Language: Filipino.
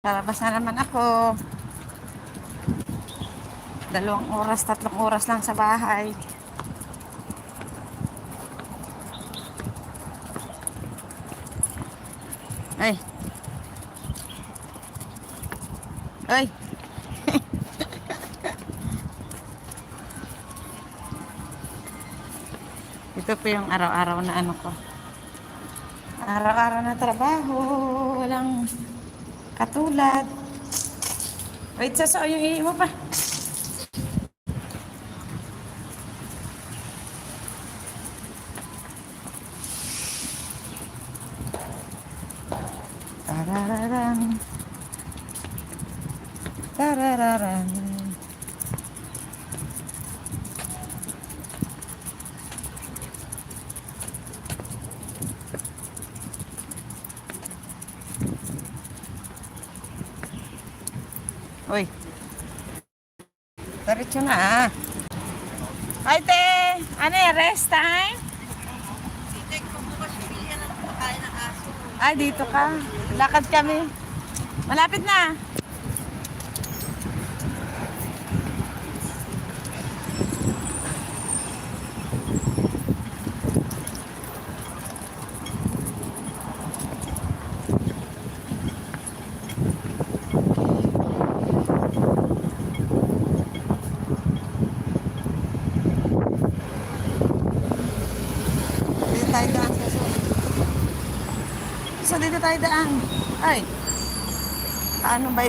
Lalabas na naman ako. 2 oras, 3 oras lang sa bahay. Ay. Ay. Ito po yung araw-araw na ano ko. Araw-araw na trabaho. Walang katulad. Wait, saso yung ihi mo pa. Tarararan. Tarararan. Uy. Diretso na ah. Ay, te! Ano yung rest time? Ay, dito ka. Lakad kami. Malapit na. Dito tayo daan. So, dito tayo daan. Ay. Paano ba